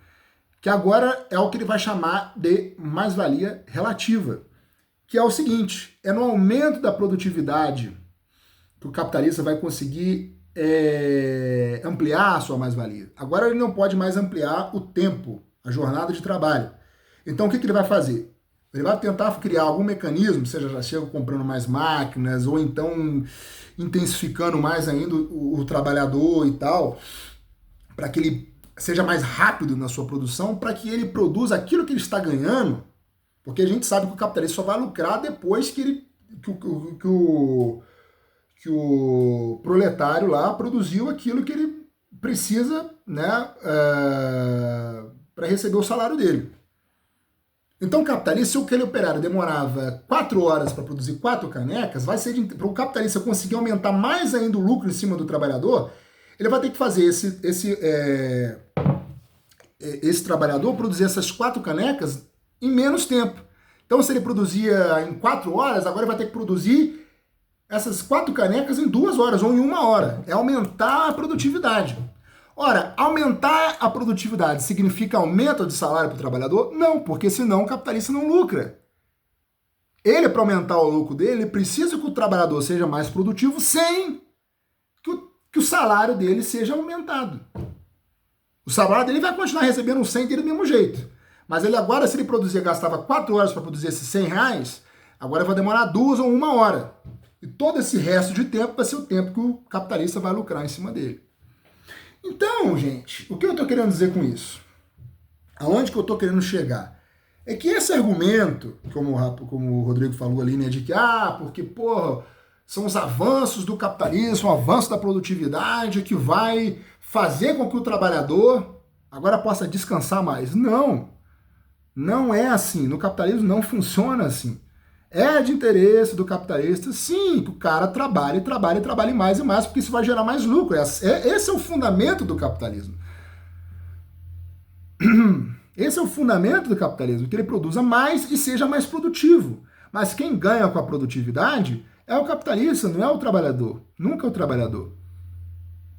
Speaker 1: que agora é o que ele vai chamar de mais-valia relativa, que é o seguinte, é no aumento da produtividade que o capitalista vai conseguir ampliar a sua mais-valia. Agora ele não pode mais ampliar o tempo, a jornada de trabalho. Então, o que ele vai fazer? Ele vai tentar criar algum mecanismo, seja já chega comprando mais máquinas, ou então intensificando mais ainda o trabalhador e tal, para que ele seja mais rápido na sua produção, para que ele produza aquilo que ele está ganhando, porque a gente sabe que o capitalista só vai lucrar depois que o proletário lá produziu aquilo que ele precisa, né, para receber o salário dele. Então, o capitalista, se aquele operário demorava 4 horas para produzir 4 canecas, vai ser para o capitalista conseguir aumentar mais ainda o lucro em cima do trabalhador, ele vai ter que fazer esse trabalhador produzir essas 4 canecas em menos tempo. Então, se ele produzia em 4 horas, agora ele vai ter que produzir essas 4 canecas em 2 horas ou em 1 hora. É aumentar a produtividade. Ora, aumentar a produtividade significa aumento de salário para o trabalhador? Não, porque senão o capitalista não lucra. Ele, para aumentar o lucro dele, ele precisa que o trabalhador seja mais produtivo sem que o salário dele seja aumentado. O salário dele vai continuar recebendo um 100 dele do mesmo jeito. Mas ele agora, se ele produzia, gastava 4 horas para produzir esses R$ 100, agora vai demorar 2 ou 1 hora. E todo esse resto de tempo vai ser o tempo que o capitalista vai lucrar em cima dele. Então, gente, o que eu estou querendo dizer com isso? Aonde que eu estou querendo chegar? É que esse argumento, como o Rodrigo falou ali, né, de que, porque, porra, são os avanços do capitalismo, o avanço da produtividade que vai fazer com que o trabalhador agora possa descansar mais. Não, não é assim. No capitalismo não funciona assim. É de interesse do capitalista, sim, que o cara trabalhe, trabalhe, trabalhe mais e mais, porque isso vai gerar mais lucro. Esse é o fundamento do capitalismo. Esse é o fundamento do capitalismo, que ele produza mais e seja mais produtivo. Mas quem ganha com a produtividade é o capitalista, não é o trabalhador. Nunca é o trabalhador.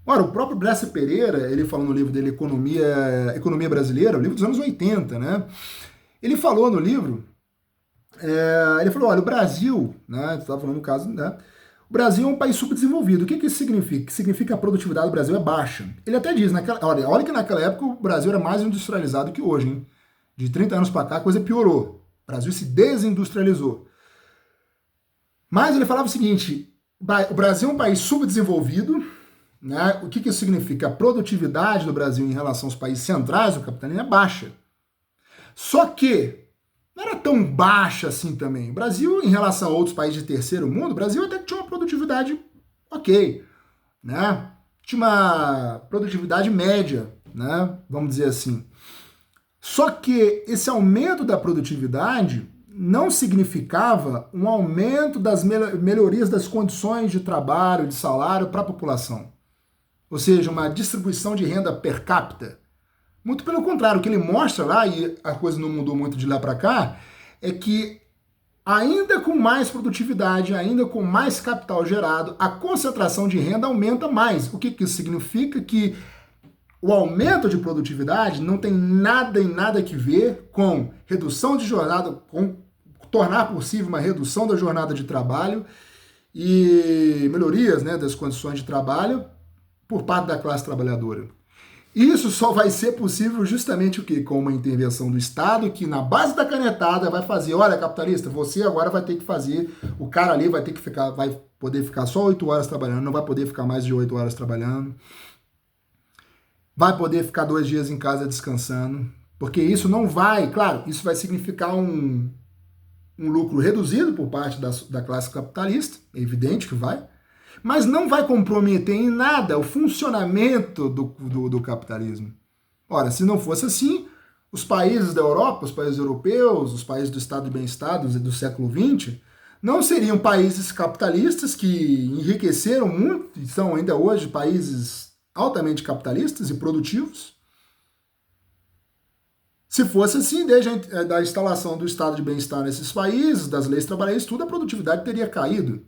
Speaker 1: Ora, o próprio Bresser Pereira, ele falou no livro dele Economia Brasileira, o livro dos anos 80, né? Ele falou no livro, ele falou, olha, o Brasil, né? Estava falando no caso, né? O Brasil é um país subdesenvolvido. O que isso significa? Significa que a produtividade do Brasil é baixa. Ele até diz, olha que naquela época o Brasil era mais industrializado que hoje, hein? De 30 anos para cá a coisa piorou. O Brasil se desindustrializou. Mas ele falava o seguinte, o Brasil é um país subdesenvolvido, né? O que isso significa? A produtividade do Brasil em relação aos países centrais do capitalismo é baixa. Só que não era tão baixa assim também. O Brasil, em relação a outros países de terceiro mundo, o Brasil até tinha uma produtividade ok, né? Tinha uma produtividade média, né? Vamos dizer assim. Só que esse aumento da produtividade não significava um aumento das melhorias das condições de trabalho, de salário para a população. Ou seja, uma distribuição de renda per capita. Muito pelo contrário, o que ele mostra lá, e a coisa não mudou muito de lá para cá, é que ainda com mais produtividade, ainda com mais capital gerado, a concentração de renda aumenta mais. O que isso significa? Que o aumento de produtividade não tem nada e nada que ver com redução de jornada, com tornar possível uma redução da jornada de trabalho e melhorias, né, das condições de trabalho por parte da classe trabalhadora. Isso só vai ser possível justamente o quê? Com uma intervenção do Estado que na base da canetada vai fazer, olha, capitalista, você agora vai ter que fazer, o cara ali vai poder ficar só 8 horas trabalhando, não vai poder ficar mais de 8 horas trabalhando, vai poder ficar 2 dias em casa descansando, porque isso não vai, claro, isso vai significar um lucro reduzido por parte da classe capitalista, é evidente que vai, mas não vai comprometer em nada o funcionamento do capitalismo. Ora, se não fosse assim, os países da Europa, os países europeus, os países do estado de bem-estar do século XX, não seriam países capitalistas que enriqueceram muito e são ainda hoje países altamente capitalistas e produtivos. Se fosse assim, desde a instalação do estado de bem-estar nesses países, das leis trabalhistas, tudo, a produtividade teria caído.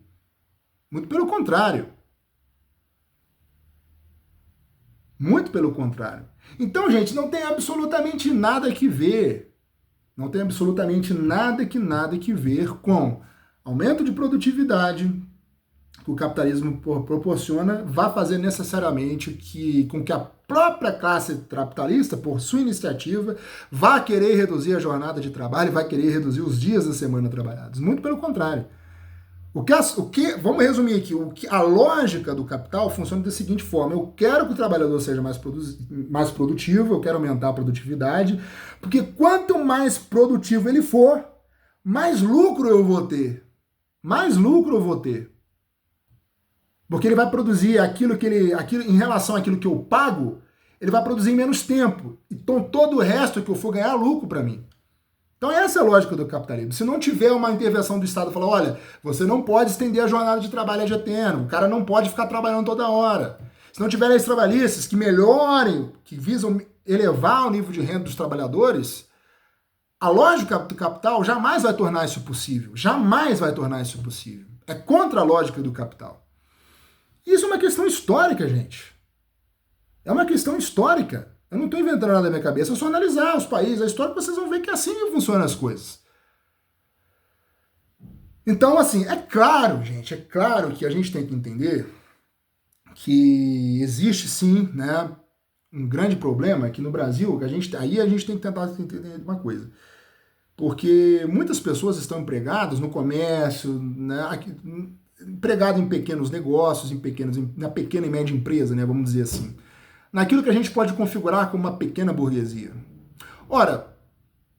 Speaker 1: Muito pelo contrário. Muito pelo contrário. Então, gente, não tem absolutamente nada que ver. Não tem absolutamente nada que ver com aumento de produtividade que o capitalismo proporciona, vai fazer necessariamente com que a própria classe capitalista, por sua iniciativa, vá querer reduzir a jornada de trabalho, vai querer reduzir os dias da semana trabalhados. Muito pelo contrário. Vamos resumir aqui, a lógica do capital funciona da seguinte forma: eu quero que o trabalhador seja mais produtivo, eu quero aumentar a produtividade, porque quanto mais produtivo ele for, mais lucro eu vou ter. Mais lucro eu vou ter. Porque ele vai produzir aquilo em relação àquilo que eu pago, ele vai produzir em menos tempo. Então todo o resto que eu for ganhar é lucro para mim. Então essa é a lógica do capitalismo. Se não tiver uma intervenção do Estado, falar, olha, você não pode estender a jornada de trabalho ad eterno, o cara não pode ficar trabalhando toda hora. Se não tiver leis trabalhistas que melhorem, que visam elevar o nível de renda dos trabalhadores, a lógica do capital jamais vai tornar isso possível. Jamais vai tornar isso possível. É contra a lógica do capital. Isso é uma questão histórica, gente. É uma questão histórica. Eu não estou inventando nada na minha cabeça, é só analisar os países, a história, vocês vão ver que é assim que funcionam as coisas. Então, assim, é claro, gente, é claro que a gente tem que entender que existe, sim, né, um grande problema é que no Brasil, aí a gente tem que tentar entender uma coisa. Porque muitas pessoas estão empregadas no comércio, né, empregado em pequenos negócios, na pequena e média empresa, né, vamos dizer assim. Naquilo que a gente pode configurar como uma pequena burguesia. Ora,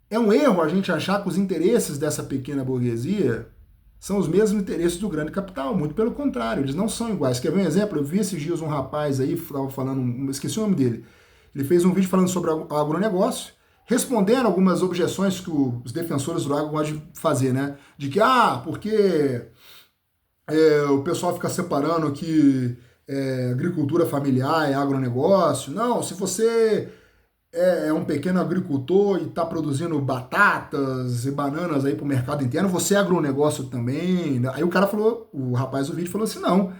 Speaker 1: é um erro a gente achar que os interesses dessa pequena burguesia são os mesmos interesses do grande capital, muito pelo contrário, eles não são iguais. Quer ver um exemplo? Eu vi esses dias um rapaz aí, estava falando, esqueci o nome dele, ele fez um vídeo falando sobre o agronegócio, respondendo algumas objeções que os defensores do agro gostam de fazer, né? De que, porque o pessoal fica separando que agricultura familiar é agronegócio. Não, se você é um pequeno agricultor e está produzindo batatas e bananas aí para o mercado interno, você é agronegócio também. Aí o cara falou, o rapaz do vídeo falou assim, não,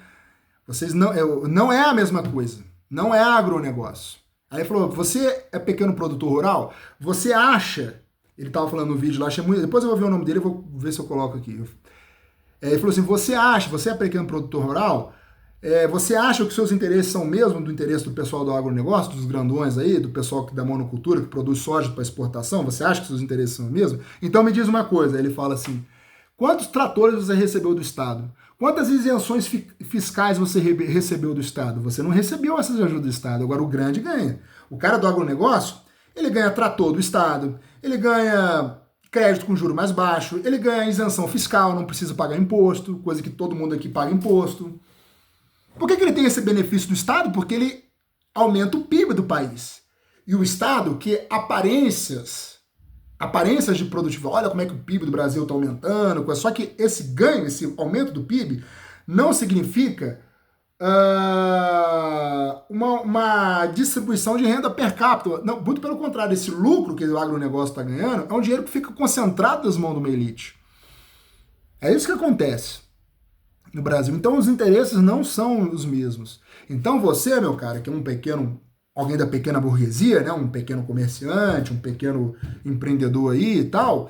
Speaker 1: vocês não é a mesma coisa, não é agronegócio. Aí ele falou, você é pequeno produtor rural? Você acha, ele estava falando no vídeo lá, achei muito, depois eu vou ver o nome dele, eu vou ver se eu coloco aqui. Ele falou assim, você é pequeno produtor rural? Você acha que os seus interesses são mesmo do interesse do pessoal do agronegócio, dos grandões aí, do pessoal da monocultura, que produz soja para exportação? Você acha que os seus interesses são mesmo? Então me diz uma coisa, ele fala assim, quantos tratores você recebeu do Estado? Quantas isenções fiscais você recebeu do Estado? Você não recebeu essas ajudas do Estado, agora o grande ganha. O cara do agronegócio, ele ganha trator do Estado, ele ganha crédito com juro mais baixo, ele ganha isenção fiscal, não precisa pagar imposto, coisa que todo mundo aqui paga imposto. Por que ele tem esse benefício do Estado? Porque ele aumenta o PIB do país. E o Estado, que aparências de produtividade, olha como é que o PIB do Brasil está aumentando, só que esse ganho, esse aumento do PIB, não significa uma distribuição de renda per capita. Não, muito pelo contrário, esse lucro que o agronegócio está ganhando é um dinheiro que fica concentrado nas mãos de uma elite. É isso que acontece no Brasil. Então os interesses não são os mesmos. Então você, meu cara, que é alguém da pequena burguesia, né, um pequeno comerciante, um pequeno empreendedor aí e tal,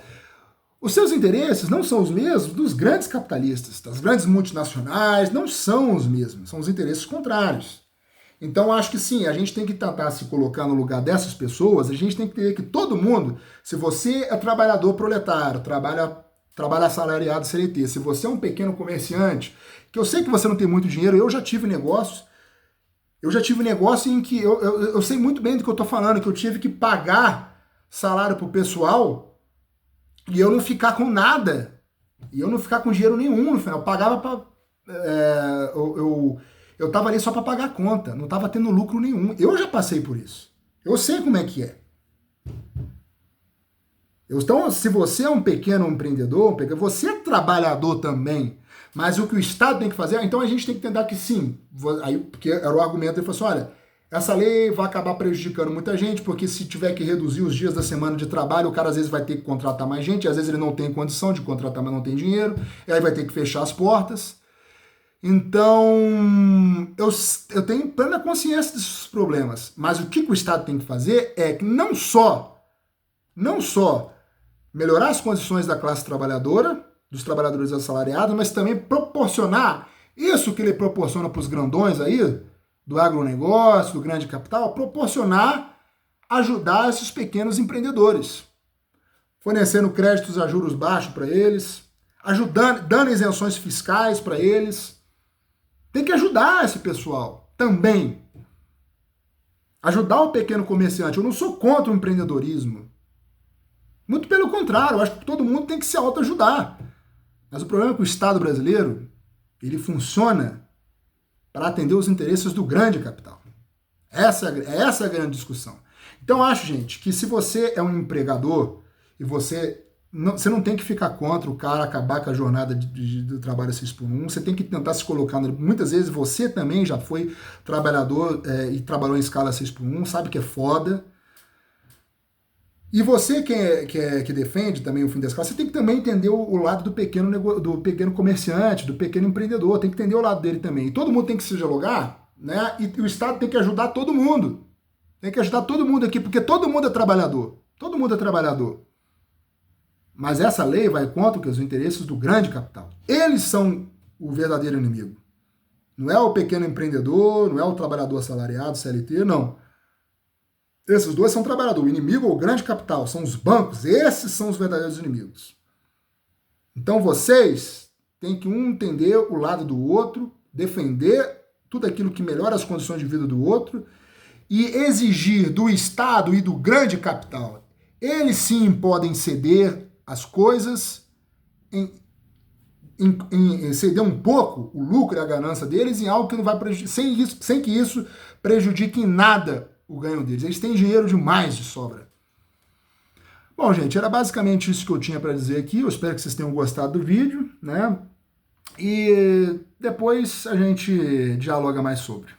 Speaker 1: os seus interesses não são os mesmos dos grandes capitalistas, das grandes multinacionais, não são os mesmos, são os interesses contrários. Então acho que sim, a gente tem que tentar se colocar no lugar dessas pessoas, a gente tem que ter que todo mundo, se você é trabalhador proletário, trabalha assalariado CLT, se você é um pequeno comerciante, que eu sei que você não tem muito dinheiro, eu já tive negócio em que eu sei muito bem do que eu tô falando, que eu tive que pagar salário pro pessoal e eu não ficar com nada, e eu não ficar com dinheiro nenhum no final. Eu pagava pra... eu tava ali só para pagar a conta, não tava tendo lucro nenhum. Eu já passei por isso. Eu sei como é que é. Então, se você é um pequeno empreendedor, você é trabalhador também, mas o que o Estado tem que fazer, então a gente tem que tentar que sim, aí, porque era o argumento, ele falou assim, olha, essa lei vai acabar prejudicando muita gente, porque se tiver que reduzir os dias da semana de trabalho, o cara às vezes vai ter que contratar mais gente, às vezes ele não tem condição de contratar, mas não tem dinheiro, e aí vai ter que fechar as portas. Então, eu tenho plena consciência desses problemas, mas o que o Estado tem que fazer é que não só melhorar as condições da classe trabalhadora, dos trabalhadores assalariados, mas também proporcionar isso que ele proporciona para os grandões aí, do agronegócio, do grande capital, ajudar esses pequenos empreendedores, fornecendo créditos a juros baixos para eles, dando isenções fiscais para eles. Tem que ajudar esse pessoal também. Ajudar o pequeno comerciante. Eu não sou contra o empreendedorismo. Muito pelo contrário, eu acho que todo mundo tem que se autoajudar. Mas o problema é que o Estado brasileiro, ele funciona para atender os interesses do grande capital. Essa é a grande discussão. Então eu acho, gente, que se você é um empregador e você não tem que ficar contra o cara acabar com a jornada do trabalho 6x1, você tem que tentar se colocar. Muitas vezes você também já foi trabalhador e trabalhou em escala 6x1, sabe que é foda. E você que defende também o fim da escala, você tem que também entender o lado do pequeno comerciante, do pequeno empreendedor, tem que entender o lado dele também. E todo mundo tem que se dialogar, né? E o Estado tem que ajudar todo mundo. Tem que ajudar todo mundo aqui, porque todo mundo é trabalhador. Todo mundo é trabalhador. Mas essa lei vai contra os interesses do grande capital. Eles são o verdadeiro inimigo. Não é o pequeno empreendedor, não é o trabalhador assalariado, CLT, não. Esses dois são trabalhadores. O inimigo ou o grande capital são os bancos. Esses são os verdadeiros inimigos. Então vocês têm que um entender o lado do outro, defender tudo aquilo que melhora as condições de vida do outro e exigir do Estado e do grande capital. Eles sim podem ceder as coisas, ceder um pouco o lucro e a ganância deles em algo que não vai prejudicar, sem que isso prejudique em nada o ganho deles. Eles têm dinheiro demais de sobra. Bom, gente, era basicamente isso que eu tinha para dizer aqui. Eu espero que vocês tenham gostado do vídeo, né? E depois a gente dialoga mais sobre.